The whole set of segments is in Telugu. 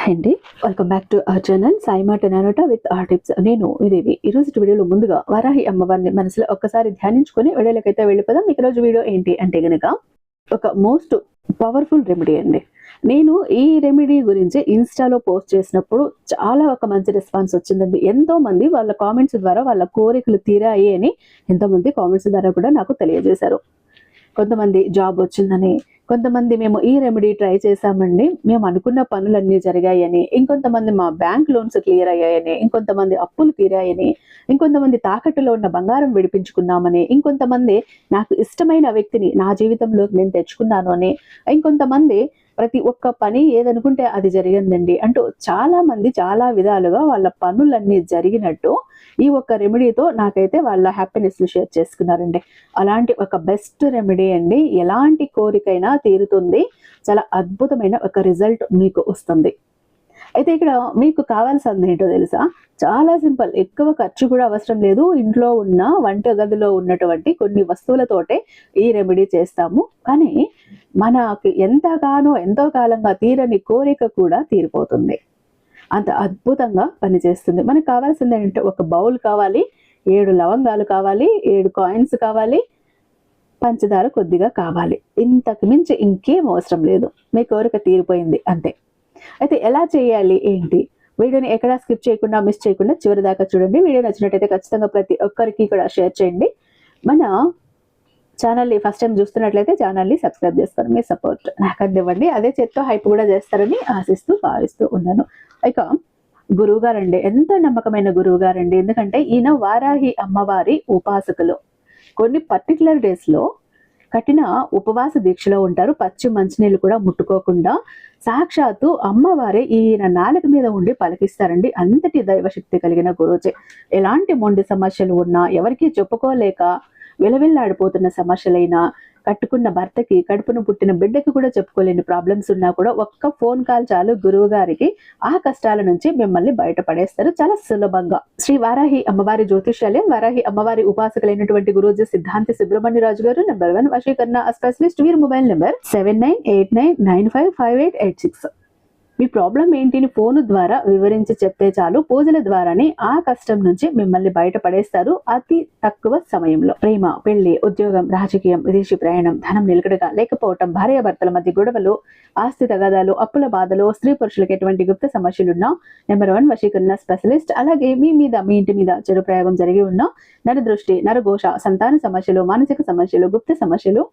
అండి, welcome back to our channel Sai మాట నానోట విత్ ఆర్ టిప్స్. నేను ఇదేవి ఈ రోజు వీడియోలో ముందుగా వారాహి అమ్మవారిని మనసులో ఒక్కసారి ధ్యానించుకొని వీడియోలకైతే వెళ్ళిపోదాం. ఈ రోజు వీడియో ఏంటి అంటే గనక ఒక మోస్ట్ పవర్ఫుల్ రెమెడీ అండి. నేను ఈ రెమెడీ గురించి ఇన్స్టాలో పోస్ట్ చేసినప్పుడు చాలా ఒక మంచి రెస్పాన్స్ వచ్చిందండి. ఎంతో మంది వాళ్ళ కామెంట్స్ ద్వారా వాళ్ళ కోరికలు తీరాయి అని ఎంతో మంది కామెంట్స్ ద్వారా కూడా నాకు తెలియజేశారు. కొంతమంది జాబ్ వచ్చిందని, కొంతమంది మేము ఈ రెమెడీ ట్రై చేశామండి, మేము అనుకున్న పనులన్నీ జరిగాయని, ఇంకొంతమంది మా బ్యాంక్ లోన్స్ క్లియర్ అయ్యాయని, ఇంకొంతమంది అప్పులు తీరాయని, ఇంకొంతమంది తాకట్టులో ఉన్న బంగారం విడిపించుకున్నామని, ఇంకొంతమంది నాకు ఇష్టమైన వ్యక్తిని నా జీవితంలోకి నేను తెచ్చుకున్నాను అని, ఇంకొంతమంది ప్రతి ఒక్క పని ఏదనుకుంటే అది జరిగిందండి అంటూ చాలా మంది చాలా విధాలుగా వాళ్ళ పనులన్నీ జరిగినట్టు ఈ ఒక్క రెమెడీతో నాకైతే వాళ్ళ హ్యాపీనెస్ ని షేర్ చేసుకున్నారండి. అలాంటి ఒక బెస్ట్ రెమెడీ అండి. ఎలాంటి కోరికైనా తీరుతుంది. చాలా అద్భుతమైన ఒక రిజల్ట్ మీకు వస్తుంది. అయితే ఇక్కడ మీకు కావాల్సింది ఏంటో తెలుసా? చాలా సింపుల్. ఎక్కువ ఖర్చు కూడా అవసరం లేదు. ఇంట్లో ఉన్న వంట గదిలో ఉన్నటువంటి కొన్ని వస్తువులతోటే ఈ రెమెడీ చేస్తాము. కానీ మనకి ఎంతో కాలంగా తీరని కోరిక కూడా తీరిపోతుంది. అంత అద్భుతంగా పనిచేస్తుంది. మనకు కావాల్సింది ఏంటంటే ఒక బౌల్ కావాలి, 7 లవంగాలు కావాలి, 7 కాయిన్స్ కావాలి, పంచదార కొద్దిగా కావాలి. ఇంతకు మించి ఇంకేం అవసరం లేదు. మీ కోరిక తీరిపోయింది అంతే. అయితే ఎలా చేయాలి ఏంటి? వీడియోని ఎక్కడా స్కిప్ చేయకుండా మిస్ చేయకుండా చివరి దాకా చూడండి. వీడియో నచ్చినట్టయితే ఖచ్చితంగా ప్రతి ఒక్కరికి కూడా షేర్ చేయండి. మన ఛానల్ని ఫస్ట్ టైం చూస్తున్నట్లయితే ఛానల్ని సబ్స్క్రైబ్ చేసుకొని మీ సపోర్ట్ నాకు అందివ్వండి. అదే చేత్తో హైప్ కూడా చేస్తారని ఆశిస్తూ భావిస్తూ ఉన్నాను. ఇక గురువు గారండి, ఎంత నమ్మకమైన గురువు గారండి. ఎందుకంటే ఈయన వారాహి అమ్మవారి ఉపాసకులు. కొన్ని పర్టికులర్ డేస్లో కఠిన ఉపవాస దీక్షలో ఉంటారు. పచ్చి మంచినీళ్ళు కూడా ముట్టుకోకుండా సాక్షాత్తు అమ్మవారే ఈయన నాలుక మీద ఉండి పలికిస్తారండి. అంతటి దైవశక్తి కలిగిన గురువుచే ఎలాంటి మొండి సమస్యలు ఉన్నా, ఎవరికి చెప్పుకోలేక విలవిల్లాడిపోతున్న సమస్యలైనా, కట్టుకున్న భర్తకి, కడుపును పుట్టిన బిడ్డకి కూడా చెప్పుకోలేని ప్రాబ్లమ్స్ ఉన్నా కూడా ఒక్క ఫోన్ కాల్ చాలు గురువు గారికి ఆ కష్టాల నుంచి మిమ్మల్ని బయటపడేస్తారు చాలా సులభంగా. శ్రీ వారాహి అమ్మవారి జ్యోతిష్యాలయం, వారాహి అమ్మవారి ఉపాసకులైనటువంటి గురూజీ సిద్ధాంతి సుబ్రహ్మణ్యరాజు గారు #1 వశీకరణ స్పెషలిస్ట్. వీరి మొబైల్ నెంబర్ 7989955886. మీ ప్రాబ్లం ఏంటిని ఫోన్ ద్వారా వివరించి చెప్తే చాలు, పూజల ద్వారానే ఆ కష్టం నుంచి మిమ్మల్ని బయటపడేస్తారు అతి తక్కువ సమయంలో. ప్రేమ, పెళ్లి, ఉద్యోగం, రాజకీయం, విదేశీ ప్రయాణం, ధనం నిలకడగా లేకపోవటం, భార్యాభర్తల మధ్య గొడవలు, ఆస్తి తగాదాలు, అప్పుల బాధలు, స్త్రీ పురుషులకు ఎటువంటి గుప్త సమస్యలున్నా #1 వశీకరణ స్పెషలిస్ట్. అలాగే మీ ఇంటి మీద చెడు ప్రయోగం జరిగి ఉన్న నరదృష్టి, నరఘోష, సంతాన సమస్యలు, మానసిక సమస్యలు, గుప్త సమస్యలు,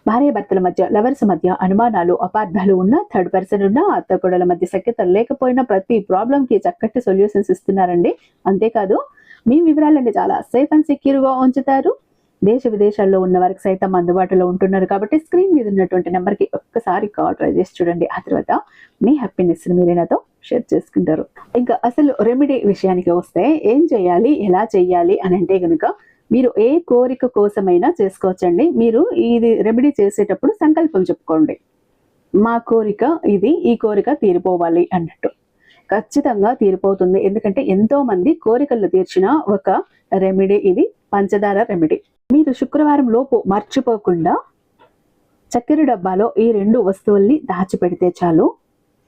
భార్యాభర్తల మధ్య, లవర్స్ మధ్య అనుమానాలు, అపార్థాలు ఉన్న, థర్డ్ పర్సన్ ఉన్న, అత్తకోడల మధ్య సఖ్యతలు లేకపోయినా ప్రతి ప్రాబ్లం కి చక్కటి సొల్యూషన్స్ ఇస్తున్నారండి. అంతేకాదు మీ వివరాలన్నీ చాలా సేఫ్ అండ్ సెక్యూర్ గా ఉంచుతారు. దేశ విదేశాల్లో ఉన్న వారికి సైతం అందుబాటులో ఉంటున్నారు. కాబట్టి స్క్రీన్ మీద ఉన్నటువంటి నెంబర్ కి ఒక్కసారి కాల్ ట్రై చేసి చూడండి. ఆ తర్వాత మీ హ్యాపీనెస్ ని మీరే నాతో షేర్ చేసుకుంటారు. ఇంకా అసలు రెమెడీ విషయానికి వస్తే ఏం చేయాలి, ఎలా చేయాలి అని అంటే గనుక మీరు ఏ కోరిక కోసమైనా చేసుకోవచ్చండి. మీరు ఇది రెమెడీ చేసేటప్పుడు సంకల్పం చెప్పుకోండి. మా కోరిక ఇది, ఈ కోరిక తీరిపోవాలి అన్నట్టు. ఖచ్చితంగా తీరిపోతుంది. ఎందుకంటే ఎంతో మంది కోరికలు తీర్చిన ఒక రెమెడీ ఇది, పంచదార రెమెడీ. మీరు శుక్రవారం లోపు మర్చిపోకుండా చక్కెర డబ్బాలో ఈ 2 వస్తువుల్ని దాచిపెడితే చాలు,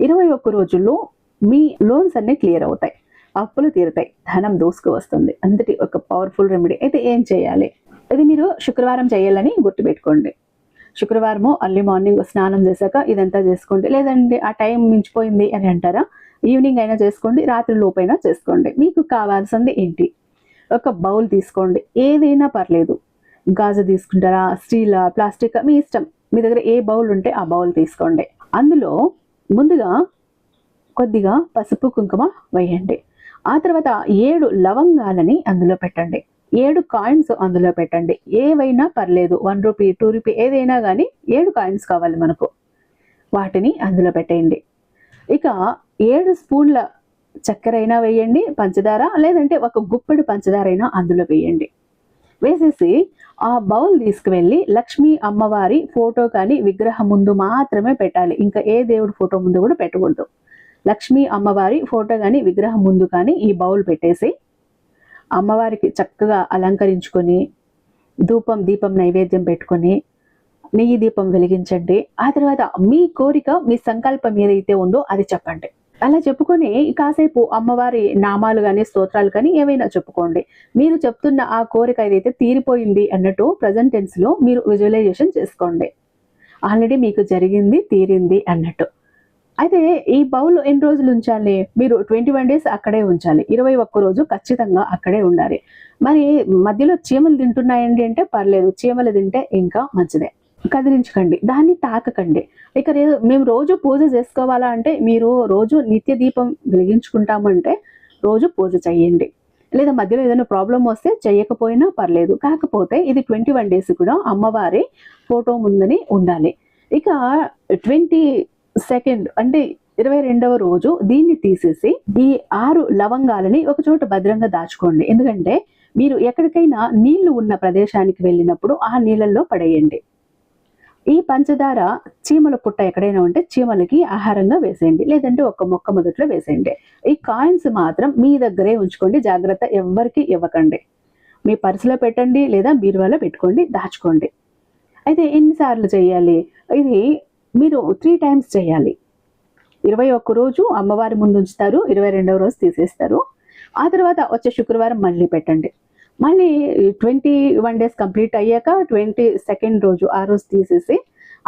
21 రోజుల్లో మీ లోన్స్ అన్ని క్లియర్ అవుతాయి, అప్పులు తీరుతాయి, ధనం దూసుకు వస్తుంది. అంతటి ఒక పవర్ఫుల్ రెమెడీ. అయితే ఏం చేయాలి? ఇది మీరు శుక్రవారం చేయాలని గుర్తుపెట్టుకోండి. శుక్రవారము అర్లీ మార్నింగ్ స్నానం చేశాక ఇదంతా చేసుకోండి. లేదంటే ఆ టైం మించిపోయింది అని అంటారా, ఈవినింగ్ అయినా చేసుకోండి, రాత్రి లోపైనా చేసుకోండి. మీకు కావాల్సింది ఏంటి? ఒక బౌల్ తీసుకోండి, ఏదైనా పర్లేదు. గాజు తీసుకుంటారా, స్టీల్, ప్లాస్టిక్, మీ ఇష్టం. మీ దగ్గర ఏ బౌల్ ఉంటే ఆ బౌల్ తీసుకోండి. అందులో ముందుగా కొద్దిగా పసుపు కుంకుమ వేయండి. ఆ తర్వాత 7 లవంగాలని అందులో పెట్టండి, 7 కాయిన్స్ అందులో పెట్టండి. ఏవైనా పర్లేదు, 1 రూపీ, 2 రూపీ ఏదైనా కానీ 7 కాయిన్స్ కావాలి మనకు. వాటిని అందులో పెట్టేయండి. ఇక 7 స్పూన్ల చక్కెర అయినా వేయండి, పంచదార, లేదంటే ఒక గుప్పెడు పంచదార అయినా అందులో వేయండి. వేసేసి ఆ బౌల్ తీసుకువెళ్ళి లక్ష్మీ అమ్మవారి ఫోటో కానీ విగ్రహం ముందు మాత్రమే పెట్టాలి. ఇంకా ఏ దేవుడి ఫోటో ముందు కూడా పెట్టకూడదు. లక్ష్మీ అమ్మవారి ఫోటో కానీ విగ్రహం ముందు కానీ ఈ బౌల్ పెట్టేసి అమ్మవారికి చక్కగా అలంకరించుకొని ధూపం, దీపం నైవేద్యం పెట్టుకొని నెయ్యి దీపం వెలిగించండి. ఆ తర్వాత మీ కోరిక, మీ సంకల్పం ఏదైతే ఉందో అది చెప్పండి. అలా చెప్పుకొని కాసేపు అమ్మవారి నామాలు కానీ స్తోత్రాలు కానీ ఏవైనా చెప్పుకోండి. మీరు చెప్తున్న ఆ కోరిక ఏదైతే తీరిపోయింది అన్నట్టు ప్రెజెంట్ టెన్స్లో మీరు విజువలైజేషన్ చేసుకోండి. ఆల్రెడీ మీకు జరిగింది, తీరింది అన్నట్టు. అయితే ఈ బౌల్ ఎన్ని రోజులు ఉంచాలి? మీరు 21 డేస్ అక్కడే ఉంచాలి. 21 రోజు ఖచ్చితంగా అక్కడే ఉండాలి. మరి మధ్యలో చీమలు తింటున్నాయండి అంటే పర్లేదు. చీమలు తింటే ఇంకా మంచిదే. కదిలించకండి. దాన్ని తాకకండి. ఇక మేము రోజు పూజ చేసుకోవాలా అంటే మీరు రోజు నిత్య దీపం వెలిగించుకుంటామంటే రోజు పూజ చేయండి. లేదా మధ్యలో ఏదైనా ప్రాబ్లమ్ వస్తే చేయకపోయినా పర్లేదు. కాకపోతే ఇది 21 డేస్ కూడా అమ్మవారి ఫోటో ముందని ఉండాలి. ఇక 22nd అంటే 22వ రోజు దీన్ని తీసేసి ఈ 6 లవంగాలని ఒక చోట భద్రంగా దాచుకోండి. ఎందుకంటే మీరు ఎక్కడికైనా నీళ్లు ఉన్న ప్రదేశానికి వెళ్ళినప్పుడు ఆ నీళ్ళల్లో పడేయండి. ఈ పంచదార చీమల పుట్ట ఎక్కడైనా ఉంటే చీమలకి ఆహారంగా వేసేయండి. లేదంటే ఒక మొక్క మొదట్లో వేసేయండి. ఈ కాయిన్స్ మాత్రం మీ దగ్గరే ఉంచుకోండి. జాగ్రత్త, ఎవ్వరికి ఇవ్వకండి. మీ పర్సులో పెట్టండి లేదా బీరువాలో పెట్టుకోండి, దాచుకోండి. అయితే ఎన్నిసార్లు చేయాలి? ఇది మీరు 3 టైమ్స్ చేయాలి. 21 రోజు అమ్మవారి ముందు ఉంచుతారు. 22వ రోజు తీసేస్తారు. ఆ తర్వాత వచ్చే శుక్రవారం మళ్ళీ పెట్టండి. మళ్ళీ 21 డేస్ కంప్లీట్ అయ్యాక 22nd రోజు ఆ రోజు తీసేసి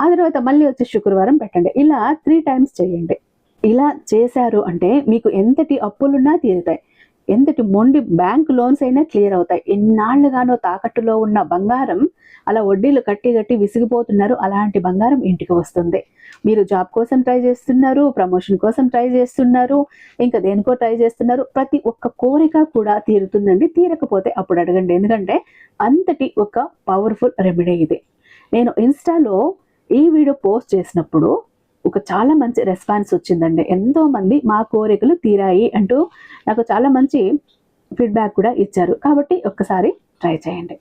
ఆ తర్వాత మళ్ళీ వచ్చే శుక్రవారం పెట్టండి. ఇలా 3 టైమ్స్ చేయండి. ఇలా చేశారు అంటే మీకు ఎంతటి అప్పులున్నా తీరుతాయి. ఎంతటి మొండి బ్యాంక్ లోన్స్ అయినా క్లియర్ అవుతాయి. ఎన్నాళ్ళుగానో తాకట్టులో ఉన్న బంగారం అలా వడ్డీలు కట్టి కట్టి విసిగిపోతున్నారు. అలాంటి బంగారం ఇంటికి వస్తుంది. మీరు జాబ్ కోసం ట్రై చేస్తున్నారు, ప్రమోషన్ కోసం ట్రై చేస్తున్నారు, ఇంకా దేనికో ట్రై చేస్తున్నారు. ప్రతి ఒక్క కోరిక కూడా తీరుతుందండి. తీరకపోతే అప్పుడు అడగండి. ఎందుకంటే అంతటి ఒక పవర్ఫుల్ రెమెడీ ఇది. నేను ఇన్స్టాలో ఈ వీడియో పోస్ట్ చేసినప్పుడు ఒక చాలా మంచి రెస్పాన్స్ వచ్చిందండి. ఎంతో మంది మా కోరికలు తీరాయి అంటూ నాకు చాలా మంచి ఫీడ్బ్యాక్ కూడా ఇచ్చారు. కాబట్టి ఒక్కసారి ట్రై చేయండి.